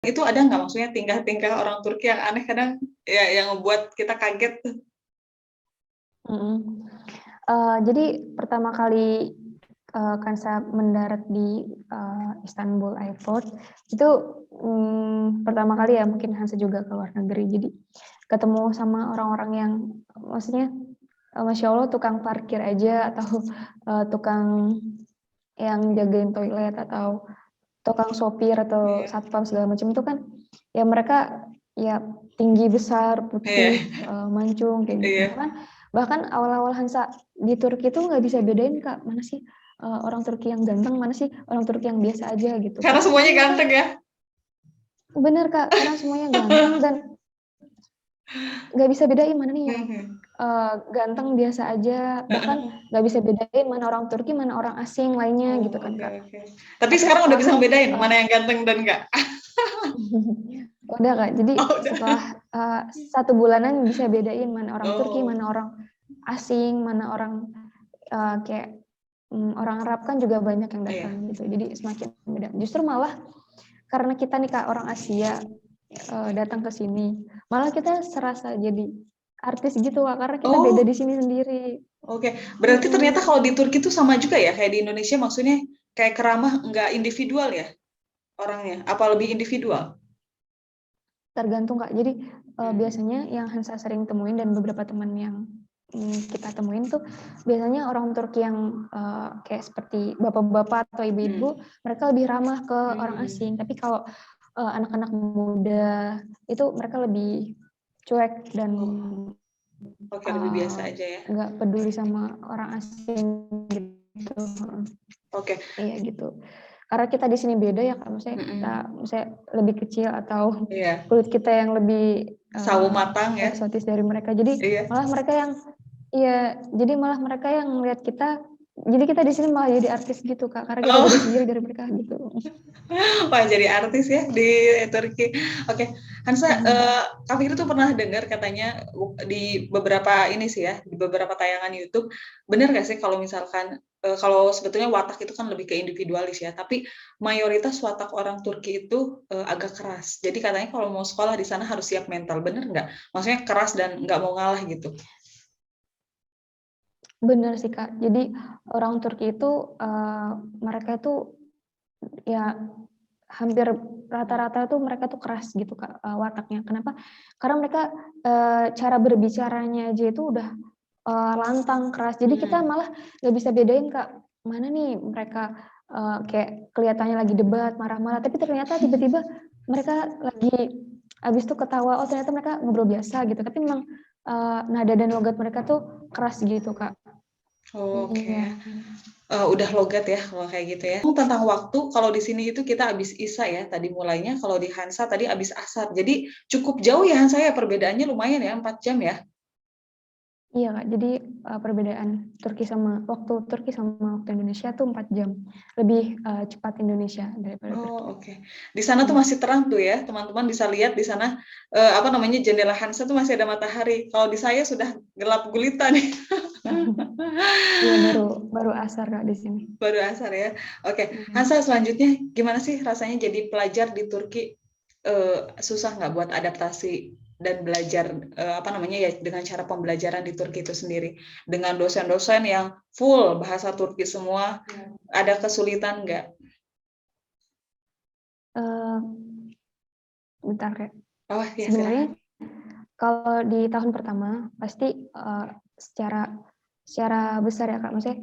Itu ada nggak maksudnya tingkah-tingkah orang Turki yang aneh kadang ya yang membuat kita kaget tuh? Mhm. Jadi pertama kali Kansa mendarat di Istanbul Airport itu pertama kali ya mungkin Hansa juga ke luar negeri. Jadi ketemu sama orang-orang yang maksudnya Masya Allah tukang parkir aja atau tukang yang jagain toilet atau tukang sopir atau Iya. satpam segala macam itu kan ya mereka ya tinggi besar Iya. putih mancung kayak gitu. Iya. Bahkan awal-awal Hansa di Turki itu nggak bisa bedain Kak mana sih orang Turki yang ganteng, mana sih orang Turki yang biasa aja gitu. Karena Karena semuanya mereka ganteng ya? bener Kak, karena semuanya ganteng dan nggak bisa bedain mana nih yang Mhm. ganteng biasa aja, bahkan nggak bisa bedain mana orang Turki, mana orang asing lainnya gitu Oh, kan oke Kak. oke. Tapi Tapi sekarang udah setelah bisa ngebedain mana yang ganteng dan enggak? udah Kak, jadi Oh, udah. setelah 1 bulanan bisa bedain mana orang Turki, Oh, mana orang asing, mana orang kayak orang Arab kan juga banyak yang iya. datang gitu. Jadi semakin beda. Justru malah karena kita nih Kak orang Asia datang ke sini, malah kita serasa jadi artis gitu Kak, karena kita beda Oh, di sini sendiri. oke. Berarti ternyata kalau di Turki itu sama juga ya kayak di Indonesia maksudnya kayak keramah nggak individual ya orangnya? Apa lebih individual? Tergantung Kak. Jadi Hmm. biasanya yang Hansa sering temuin dan beberapa teman yang kita temuin tuh biasanya orang Turki yang kayak seperti bapak-bapak atau ibu-ibu, Hmm. mereka lebih ramah ke orang Hmm. asing. Tapi kalau anak-anak muda itu mereka lebih cuek dan Oh, oke lebih biasa aja ya. nggak peduli sama orang asing gitu. Oke. Iya gitu. Karena kita di sini beda ya Kak, maksudnya kita Mm-mm. misalnya lebih kecil atau Iya. kulit kita yang lebih Sawo matang ya. eksotis dari mereka. Jadi Iya. malah mereka yang iya, jadi malah mereka yang melihat kita, jadi kita di sini malah jadi artis gitu Kak, karena kita beda Oh. sendiri dari mereka gitu. Wah, jadi artis ya di Turki. Oke, Hansa, Kak Fikri tuh pernah dengar katanya di beberapa ini sih ya, di beberapa tayangan YouTube, benar nggak sih kalau misalkan kalau sebetulnya watak itu kan lebih ke individualis ya, tapi mayoritas watak orang Turki itu agak keras. Jadi katanya kalau mau sekolah di sana harus siap mental, bener nggak? Maksudnya keras dan nggak mau ngalah gitu. Bener sih Kak, jadi orang Turki itu mereka itu ya hampir rata-rata tuh mereka tuh keras gitu Kak wataknya. Kenapa? Karena mereka cara berbicaranya aja itu udah lantang, keras. Jadi kita Hmm. malah nggak bisa bedain Kak, mana nih mereka kayak kelihatannya lagi debat, marah-marah, tapi ternyata tiba-tiba mereka lagi habis itu ketawa, oh ternyata mereka ngobrol biasa gitu. Tapi memang nada dan logat mereka tuh keras gitu Kak. Oke. Iya. Udah logat ya kalau kayak gitu ya. Tentang waktu, kalau di sini itu kita habis Isya ya tadi mulainya, kalau di Hansa tadi habis Asar. Jadi cukup jauh ya Hansa ya, perbedaannya lumayan ya, 4 jam ya? Iya Kak, jadi perbedaan waktu Turki sama waktu Indonesia tuh 4 jam. Lebih cepat Indonesia daripada Turki. Oh, oke. Di sana tuh masih terang tuh ya, teman-teman bisa lihat di sana, apa namanya, jendela Hansa tuh masih ada matahari. Kalau di saya sudah gelap gulita nih. Iya baru asar Kak di sini. Baru Asar ya. Oke, Iya. Hansa selanjutnya gimana sih rasanya jadi pelajar di Turki? Susah nggak buat adaptasi dan belajar apa namanya ya dengan cara pembelajaran di Turki itu sendiri dengan dosen-dosen yang full bahasa Turki semua, ada kesulitan nggak? Eh, Bentar Kak. Oh ya Sebenarnya silakan. kalau di tahun pertama pasti secara secara besar ya Kak, maksudnya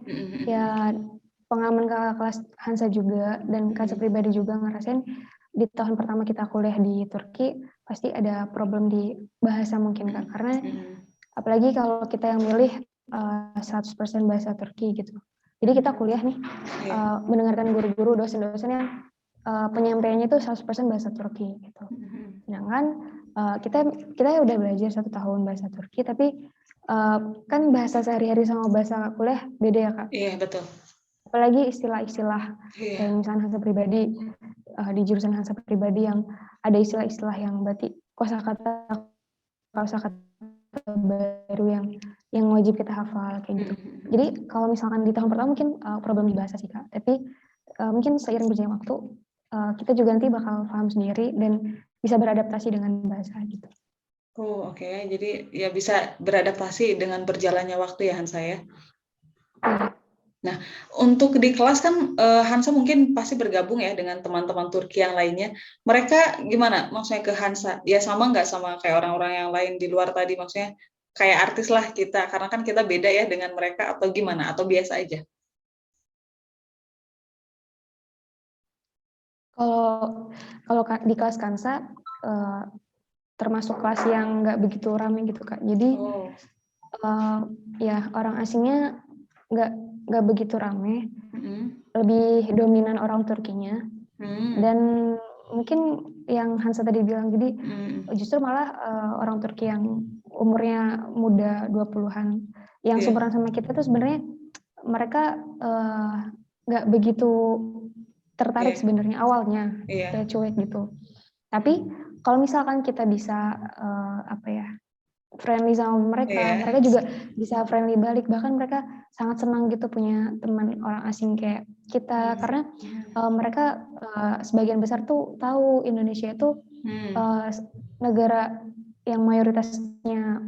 ya Mm-mm. pengalaman kakak kelas Hansa juga dan Kansa Mm-mm. pribadi juga ngerasain di tahun pertama kita kuliah di Turki pasti ada problem di bahasa mungkin Kak, karena Mm-mm. apalagi kalau kita yang milih 100% bahasa Turki gitu. Jadi kita kuliah nih Iya. mendengarkan guru-guru, dosen-dosen yang penyampaiannya itu 100% bahasa Turki gitu. Mm-mm. Sedangkan kita kita udah belajar 1 tahun bahasa Turki, tapi kan bahasa sehari-hari sama bahasa kuliah beda ya Kak. Iya betul. Apalagi istilah-istilah kayak Iya. misalnya Hansa pribadi di jurusan Hansa pribadi yang ada istilah-istilah yang berarti kosakata baru yang wajib kita hafal kayak gitu. Mm-mm. Jadi kalau misalkan di tahun pertama mungkin problem di bahasa sih Kak, tapi mungkin seiring berjalannya waktu kita juga nanti bakal paham sendiri dan bisa beradaptasi dengan bahasa gitu. Oh, oke. Jadi ya bisa beradaptasi dengan berjalannya waktu ya Hansa ya. Nah, untuk di kelas kan Hansa mungkin pasti bergabung ya dengan teman-teman Turki yang lainnya. Mereka gimana? Maksudnya ke Hansa? Ya sama nggak sama kayak orang-orang yang lain di luar tadi? Maksudnya kayak artis lah kita, karena kan kita beda ya dengan mereka atau gimana? Atau biasa aja? Kalau di kelas Kansa termasuk kelas yang nggak begitu ramai gitu Kak. Jadi ya orang asingnya nggak begitu ramai, lebih dominan orang Turkinya. Dan mungkin yang Hansa tadi bilang, jadi justru malah orang Turki yang umurnya muda 20-an yang seumuran sama kita tuh sebenarnya mereka nggak begitu tertarik sebenarnya awalnya, kayak cuek gitu. Tapi kalau misalkan kita bisa friendly sama mereka juga bisa friendly balik, bahkan mereka sangat senang gitu punya teman orang asing kayak kita, karena mereka sebagian besar tuh tahu Indonesia itu negara yang mayoritasnya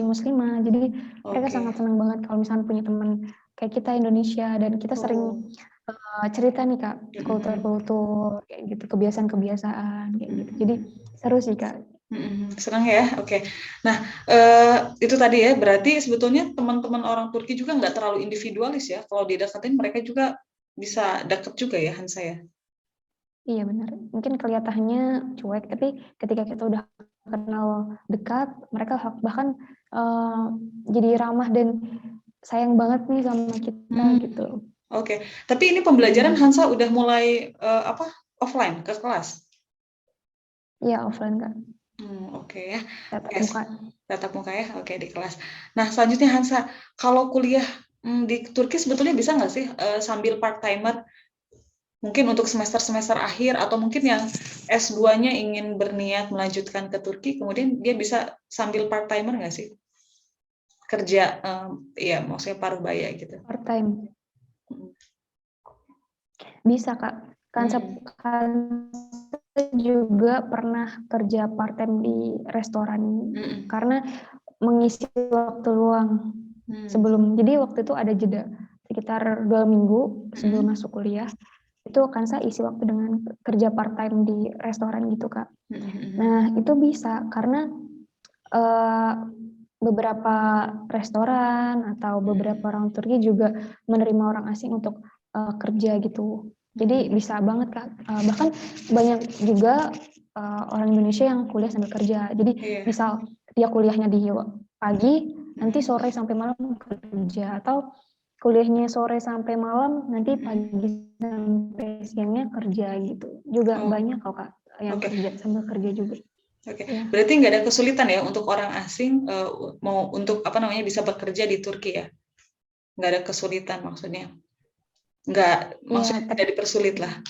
muslimah, jadi mereka sangat senang banget kalau misalnya punya teman kayak kita Indonesia, dan kita sering cerita nih Kak, kultur kayak gitu, kebiasaan kayak gitu, jadi seru sih Kak. Senang ya, oke. Nah, itu tadi ya, berarti sebetulnya teman-teman orang Turki juga nggak terlalu individualis ya, kalau dideketin mereka juga bisa deket juga ya Hansa ya? Iya benar, mungkin kelihatannya cuek, tapi ketika kita udah kenal dekat, mereka bahkan jadi ramah dan sayang banget nih sama kita gitu. Oke, tapi ini pembelajaran Hansa udah mulai offline ke kelas? Iya offline Kak. Oke ya. Tatap muka ya, oke di kelas. Nah selanjutnya Hansa, kalau kuliah di Turki sebetulnya bisa nggak sih sambil part-timer? Mungkin untuk semester-semester akhir atau mungkin yang S2-nya ingin berniat melanjutkan ke Turki, kemudian dia bisa sambil part-timer nggak sih? Kerja, ya maksudnya paruh baya gitu. Part-time. Bisa Kak. Kan juga pernah kerja part-time di restoran karena mengisi waktu luang sebelum. Jadi waktu itu ada jeda sekitar 2 minggu sebelum masuk kuliah. Itu kan saya isi waktu dengan kerja part-time di restoran gitu Kak. Nah itu bisa karena beberapa restoran atau beberapa orang Turki juga menerima orang asing untuk kerja gitu. Jadi bisa banget Kak. Bahkan banyak juga orang Indonesia yang kuliah sambil kerja. Jadi misal dia kuliahnya di pagi, nanti sore sampai malam kerja, atau kuliahnya sore sampai malam, nanti pagi sampai siangnya kerja gitu. Juga banyak kok Kak yang kerja sambil kerja juga. Oke, berarti nggak ada kesulitan ya untuk orang asing mau untuk bisa bekerja di Turki ya? Nggak ada kesulitan maksudnya? Maksudnya tidak dipersulit lah?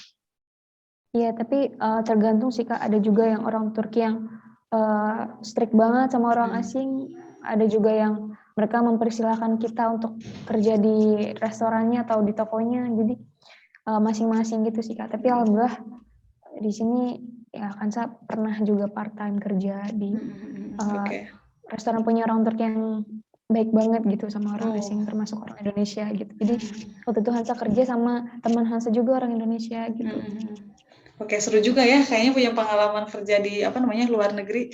Iya, tapi tergantung sih Kak. Ada juga yang orang Turki yang strict banget sama orang asing. Ada juga yang mereka mempersilahkan kita untuk kerja di restorannya atau di tokonya. Jadi masing-masing gitu sih Kak. Tapi alhamdulillah di sini ya kan saya pernah juga part-time kerja di restoran punya orang Turki yang baik banget gitu sama orang asing, termasuk orang Indonesia gitu. Jadi waktu itu Hansa kerja sama teman Hansa juga orang Indonesia gitu. Oke, seru juga ya. Kayaknya punya pengalaman kerja di luar negeri,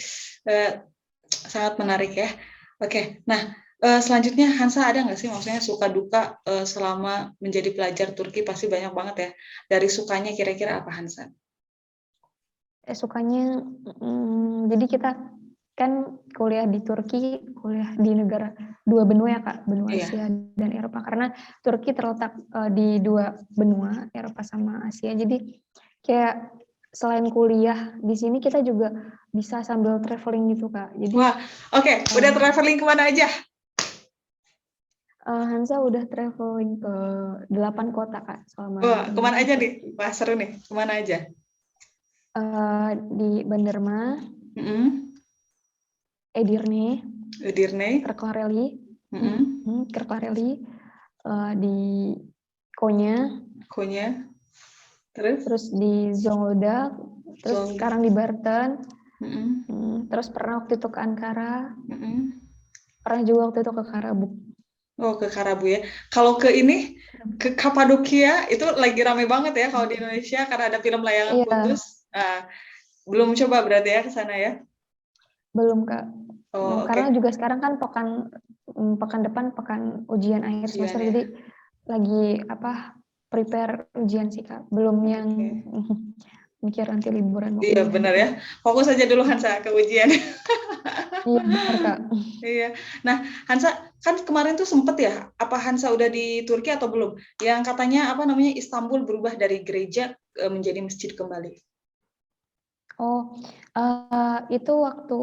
sangat menarik ya. Oke, nah selanjutnya Hansa ada nggak sih maksudnya suka duka selama menjadi pelajar Turki? Pasti banyak banget ya. Dari sukanya kira-kira apa Hansa? Sukanya, jadi kita kan kuliah di Turki, kuliah di negara 2 benua ya Kak, benua Asia dan Eropa. Karena Turki terletak di 2 benua, Eropa sama Asia. Jadi kayak selain kuliah di sini kita juga bisa sambil traveling gitu Kak. Jadi, wah, oke. Udah traveling kemana aja? Hansa udah traveling ke 8 kota Kak selama. Wah, kemana aja nih? Wah seru nih. Kemana aja? Di Bandarma, Edirne, Kırklareli, di Konya, terus di Zonguldak, terus Zonguldak. sekarang di Barton, Mm-mm. terus pernah waktu itu ke Ankara, Mm-mm. pernah juga waktu itu ke Karabuk. Oh, ke Karabu ya. Kalau ke ini, ke Kapadokia itu lagi rame banget ya kalau di Indonesia karena ada film Layangan Iya, Putus. Belum coba berarti ya ke sana ya? belum Kak. Oh, Karena oke. juga sekarang kan pekan depan pekan ujian akhir Ujian semester, ya. jadi lagi prepare ujian sih Kak. Belum yang Oke. mikir nanti liburan mau Iya, kemana benar gitu. ya. Fokus aja dulu Hansa ke ujian. Iya benar Kak. Iya. Nah, Hansa kan kemarin tuh sempet ya, apa Hansa udah di Turki atau belum? Yang katanya apa namanya Istanbul berubah dari gereja menjadi masjid kembali. Oh, itu waktu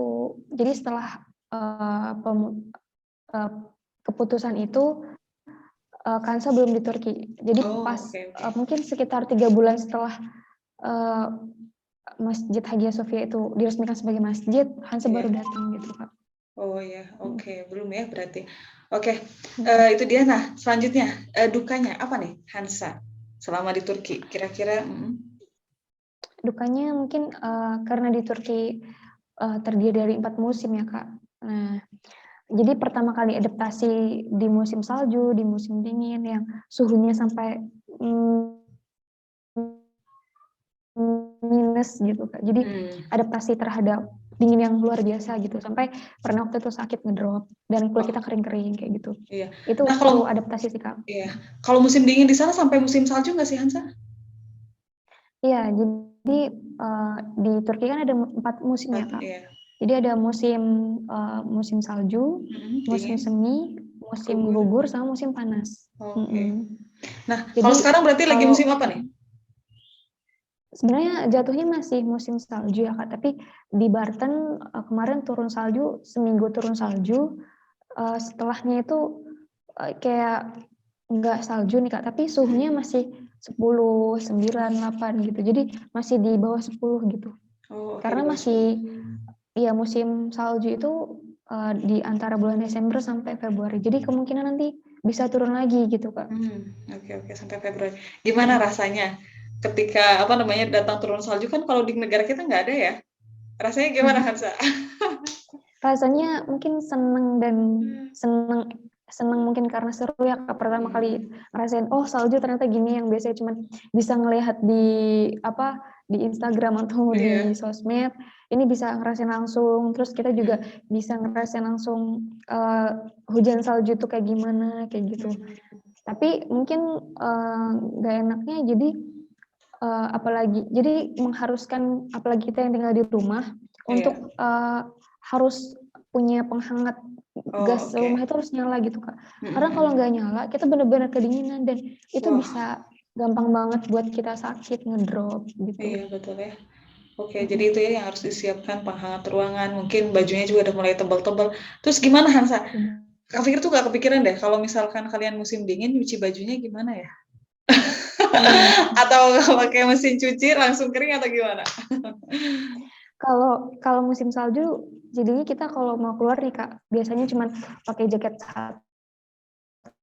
jadi setelah keputusan itu, Kansa belum di Turki. Jadi Oh, pas oke oke. mungkin sekitar 3 bulan setelah uh, Masjid Hagia Sophia itu diresmikan sebagai masjid, Hansa Iya. baru datang gitu Kak. Oh ya, oke. Belum ya berarti. Oke, Hmm. itu dia. Nah, selanjutnya dukanya apa nih Hansa selama di Turki? Kira-kira Dukanya mungkin karena di Turki terdiri dari 4 musim ya Kak. Nah, jadi pertama kali adaptasi di musim salju, di musim dingin yang suhunya sampai minus gitu Kak. Jadi adaptasi terhadap dingin yang luar biasa gitu. Sampai pernah waktu itu sakit ngedrop dan kulit oh kita kering-kering kayak gitu. iya. Itu Nah, perlu kalau adaptasi sih Kak. iya, kalau musim dingin di sana sampai musim salju nggak sih Hansa? Iya, jadi di Turki kan ada 4 musim ya Kak. Iya. Jadi ada musim salju, musim Dingin, semi, musim gugur. gugur, sama musim panas. Oke. Nah, kalau Jadi sekarang berarti lagi musim kalau apa nih? sebenarnya jatuhnya masih musim salju ya Kak, tapi di Barton kemarin turun salju, seminggu turun salju, setelahnya itu kayak nggak salju nih Kak, tapi suhunya masih 10, 9, 8 gitu. Jadi masih di bawah 10 gitu. Oh, oke, di Karena bawah 10. masih ya musim salju itu di antara bulan Desember sampai Februari. Jadi kemungkinan nanti bisa turun lagi gitu Kak. Oke oke sampai Februari. Gimana rasanya ketika apa namanya datang turun salju kan kalau di negara kita nggak ada ya? Rasanya gimana Hansa? Rasanya mungkin seneng mungkin karena seru ya Kak, pertama kali ngerasain oh salju ternyata gini, yang biasanya cuma bisa ngelihat di Instagram atau di Iya. sosmed, ini bisa ngerasain langsung. Terus kita juga bisa ngerasain langsung hujan salju itu kayak gimana kayak gitu. Tapi mungkin nggak enaknya jadi jadi mengharuskan apalagi kita yang tinggal di rumah Iya. untuk harus punya penghangat, Oh, gas rumah oke. itu harus nyala gitu Kak. Karena kalau nggak nyala kita benar-benar kedinginan dan itu Wah, bisa gampang banget buat kita sakit, ngedrop gitu. iya betul ya. Oke, jadi itu ya yang harus disiapkan penghangat ruangan. Mungkin bajunya juga udah mulai tebal-tebal. Terus gimana Hansa? Kak pikir tuh gak kepikiran deh kalau misalkan kalian musim dingin nyuci bajunya gimana ya? Atau pakai mesin cuci langsung kering atau gimana? Kalau musim salju, jadinya kita kalau mau keluar nih Kak, biasanya cuma pakai jaket satu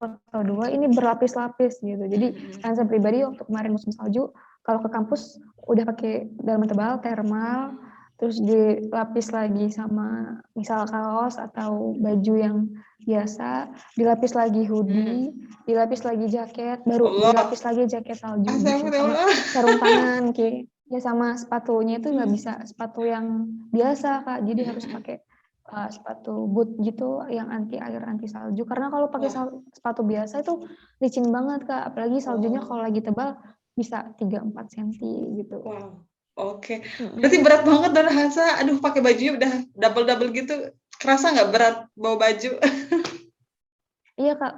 atau dua, ini berlapis-lapis gitu. Jadi saya pribadi waktu kemarin musim salju, kalau ke kampus udah pakai dalaman tebal, thermal, terus dilapis lagi sama misal kaos atau baju yang biasa, dilapis lagi hoodie, dilapis lagi jaket, baru Allah, dilapis lagi jaket salju gitu, sama astagfirullah. sarung tangan kayak ya, sama sepatunya itu nggak bisa sepatu yang biasa Kak, jadi harus pakai sepatu boot gitu yang anti air, anti salju. Karena kalau pakai Wah, sepatu biasa itu licin banget Kak, apalagi saljunya oh, kalau lagi tebal bisa 3-4 cm gitu. wow. Oke, berarti berat banget dan Hansa. Aduh, pakai bajunya udah double-double gitu. Kerasa nggak berat bawa baju? Iya Kak,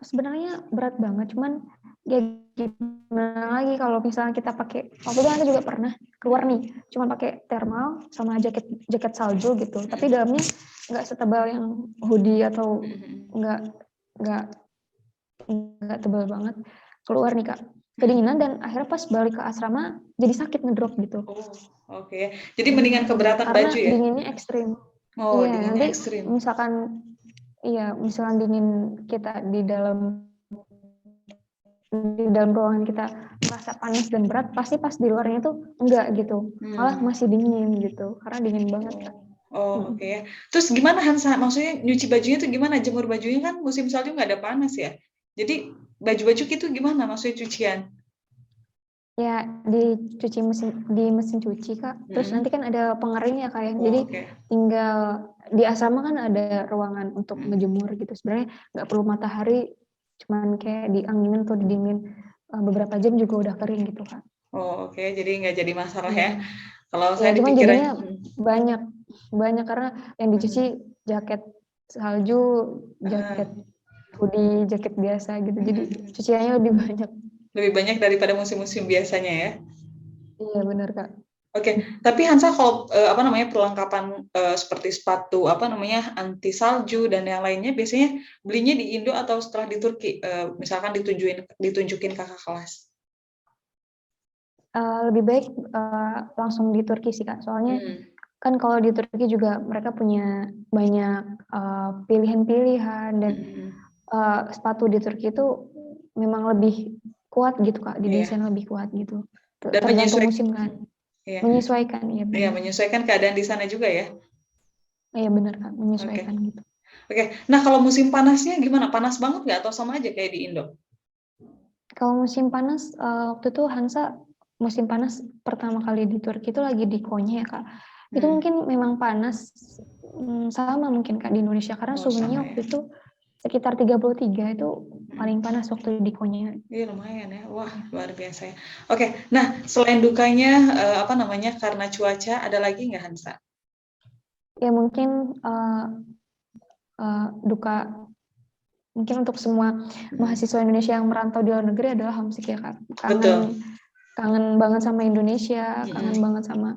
sebenarnya berat banget, cuman ya gimana lagi kalau misalnya kita pakai, waktu itu juga pernah keluar nih, cuma pakai thermal sama jaket salju gitu, tapi dalamnya nggak setebal yang hoodie atau nggak nggak nggak tebal banget. Keluar nih Kak, kedinginan, dan akhirnya pas balik ke asrama jadi sakit ngedrop gitu. Oh, oke. Jadi mendingan keberatan Karena baju ya? dinginnya ekstrim. Oh, Iya, dinginnya nanti ekstrim. misalkan dingin kita di dalam di dalam ruangan kita merasa panas dan berat, pasti pas di luarnya tuh enggak gitu, malah masih dingin gitu, karena dingin banget Kak. Oke ya. Terus gimana Hansa? Maksudnya nyuci bajunya tuh gimana? Jemur bajunya kan musim salju nggak ada panas ya. Jadi baju-baju itu gimana? Maksudnya cucian? Ya dicuci di mesin cuci Kak. Terus nanti kan ada pengering ya Kak ya. Jadi tinggal di asrama kan ada ruangan untuk ngejemur gitu. Sebenarnya nggak perlu matahari, cuman kayak dianginin atau didingin beberapa jam juga udah kering gitu Kak. Oke. Jadi nggak jadi masalah ya. Kalau Ya saya cuman dipikirnya banyak karena yang dicuci jaket salju, jaket hoodie, jaket biasa gitu. Jadi cuciannya lebih banyak. lebih banyak daripada musim-musim biasanya ya. Iya benar Kak. Oke, tapi Hansa kalau perlengkapan seperti sepatu anti salju dan yang lainnya biasanya belinya di Indo atau setelah di Turki, misalkan ditunjukin kakak kelas. Lebih baik langsung di Turki sih Kak. Soalnya kan kalau di Turki juga mereka punya banyak pilihan-pilihan dan sepatu di Turki itu memang lebih kuat gitu Kak, didesain lebih kuat gitu. Dan Tergantung musim kan. Iya. Menyesuaikan ya Iya, benar. menyesuaikan keadaan di sana juga ya. Iya benar Kak, menyesuaikan gitu. Oke. Nah, kalau musim panasnya gimana? Panas banget nggak atau sama aja kayak di Indo? Kalau musim panas waktu itu Hansa musim panas pertama kali di Turki itu lagi di Konya ya Kak. Itu mungkin memang panas sama mungkin Kak di Indonesia karena suhunya waktu itu sekitar 33 itu paling panas waktu di Konya. Iya lumayan ya, wah luar biasa ya. Oke, nah selain dukanya karena cuaca, ada lagi nggak Hansa? Ya mungkin duka mungkin untuk semua mahasiswa Indonesia yang merantau di luar negeri adalah homesick ya Kak. Kangen banget sama Indonesia, kangen banget sama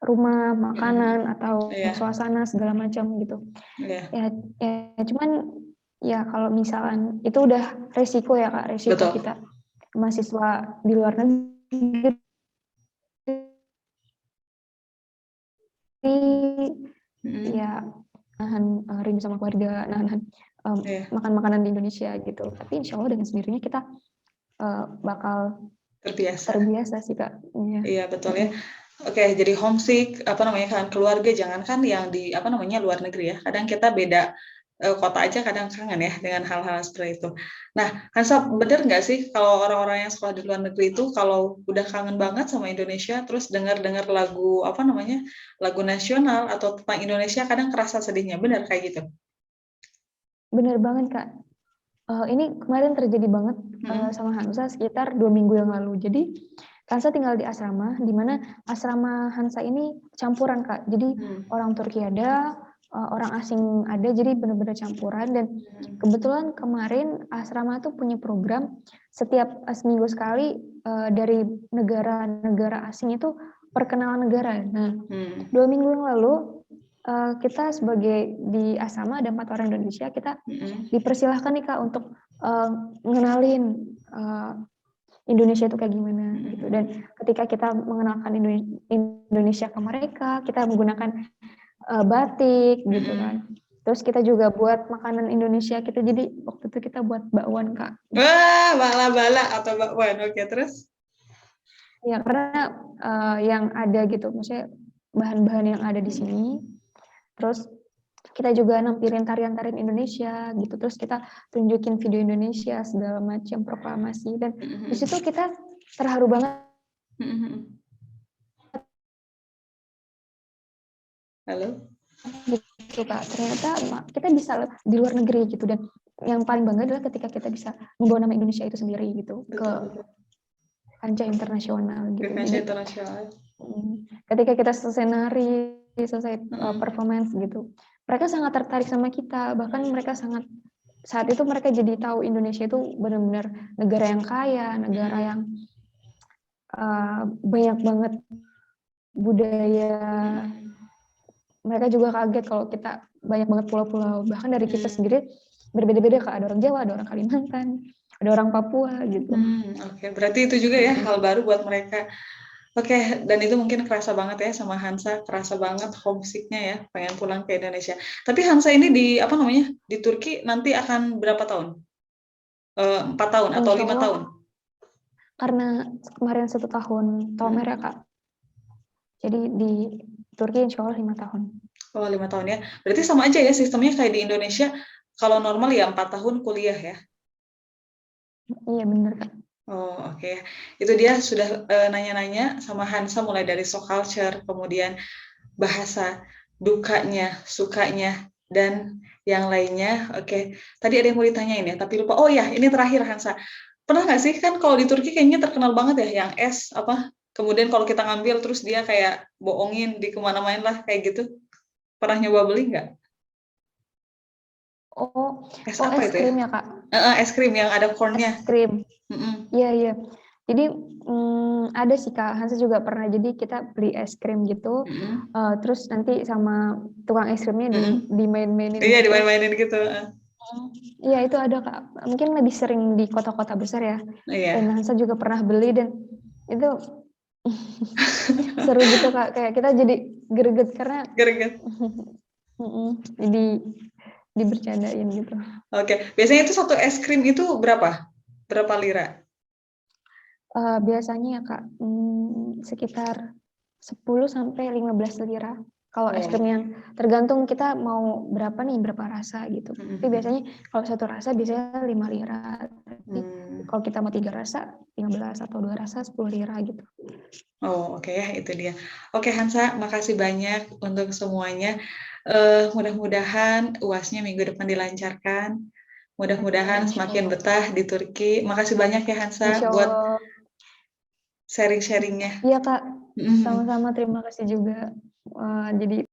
rumah, makanan atau suasana segala macam gitu. Ya cuman ya kalau misalkan itu udah resiko ya Kak, resiko kita mahasiswa di luar negeri ya nahan rindu sama keluarga, nahan makan makanan di Indonesia gitu. Tapi insya Allah dengan sendirinya kita bakal terbiasa sih Kak. Iya betul ya. Oke, jadi homesick kangen keluarga, jangankan yang di luar negeri ya. Kadang kita beda kota aja kadang kangen ya dengan hal-hal seperti itu. Nah, Hansa bener nggak sih kalau orang-orang yang sekolah di luar negeri itu kalau udah kangen banget sama Indonesia, terus dengar-dengar lagu lagu nasional atau tentang Indonesia kadang kerasa sedihnya, bener kayak gitu? Bener banget Kak. Ini kemarin terjadi banget sama Hansa sekitar 2 minggu yang lalu. Jadi Hansa tinggal di asrama, di mana asrama Hansa ini campuran Kak. Jadi orang Turki ada, orang asing ada, jadi benar-benar campuran. Dan kebetulan kemarin asrama tuh punya program setiap seminggu sekali dari negara-negara asing itu perkenalan negara. Nah, 2 minggu yang lalu kita sebagai di asrama ada 4 orang Indonesia, kita dipersilahkan nih Kak untuk ngenalin Indonesia itu kayak gimana gitu. Dan ketika kita mengenalkan Indonesia ke mereka, kita menggunakan batik gitu kan. Terus kita juga buat makanan Indonesia, kita jadi waktu itu kita buat bakwan Kak. Wah, bala-bala atau bakwan, oke terus? Ya karena yang ada gitu, maksudnya bahan-bahan yang ada di sini. Terus kita juga nampilin tarian-tarian Indonesia gitu, terus kita tunjukin video Indonesia segala macam proklamasi, dan di situ kita terharu banget. Halo? Gitu Kak, ternyata kita bisa di luar negeri gitu, dan yang paling bangga adalah ketika kita bisa membawa nama Indonesia itu sendiri gitu ke kancah internasional gitu. Jadi ketika kita selesai nari, selesai performance gitu, mereka sangat tertarik sama kita, bahkan mereka saat itu mereka jadi tahu Indonesia itu benar-benar negara yang kaya, negara yang banyak banget budaya. Mereka juga kaget kalau kita banyak banget pulau-pulau, bahkan dari kita sendiri berbeda-beda Kak, ada orang Jawa, ada orang Kalimantan, ada orang Papua gitu. Oke, berarti itu juga ya hal baru buat mereka. Oke, dan itu mungkin kerasa banget ya sama Hansa, kerasa banget homesick-nya ya, pengen pulang ke Indonesia. Tapi Hansa ini di Turki nanti akan berapa tahun? 4 tahun atau 5 tahun? Karena kemarin 1 tahun Tomer ya, Kak. Jadi di Turki insya Allah 5 tahun. Oh, 5 tahun ya. Berarti sama aja ya sistemnya kayak di Indonesia, kalau normal ya 4 tahun kuliah ya? Iya bener, Kak. Oh, oke. Itu dia sudah nanya-nanya sama Hansa mulai dari soft culture, kemudian bahasa, dukanya, sukanya, dan yang lainnya. Oke. Tadi ada yang mau ditanyain ya, tapi lupa. Oh ya, ini terakhir Hansa. Pernah nggak sih kan kalau di Turki kayaknya terkenal banget ya yang es apa? Kemudian kalau kita ngambil terus dia kayak bohongin di kemana-mana lah kayak gitu. Pernah nyoba beli nggak? Oh, Es oh apa es itu ya? krim ya, Kak? Es krim yang ada Es cornnya. krim. Mm-mm. Iya, iya. Jadi ada sih Kak, Hansa juga pernah. Jadi kita beli es krim gitu, Mm-mm. terus nanti sama tukang es krimnya Mm-mm. dimain-mainin Iya gitu. dimain-mainin gitu. Iya itu ada Kak. Mungkin lebih sering di kota-kota besar ya. Dan Iya. Hansa juga pernah beli dan itu seru gitu Kak. Kayak kita jadi greget karena Greget. jadi dibercandain gitu. Oke. Biasanya itu satu es krim itu berapa? Berapa lira? Biasanya ya Kak, sekitar 10 sampai 15 lira. Kalau es krim Oh. yang tergantung kita mau berapa nih, berapa rasa gitu. Tapi biasanya kalau satu rasa biasanya 5 lira. Tapi kalau kita mau 3 rasa, 15 atau 2 rasa 10 lira gitu. Oh, oke ya, itu dia. Oke Hansa, makasih banyak untuk semuanya. Mudah-mudahan UASnya minggu depan dilancarkan. Mudah-mudahan Insya semakin Allah. betah di Turki. Makasih banyak ya Hansa Insya buat Allah. sharing-sharingnya. Iya Kak, Mm-mm. sama-sama terima kasih juga. Jadi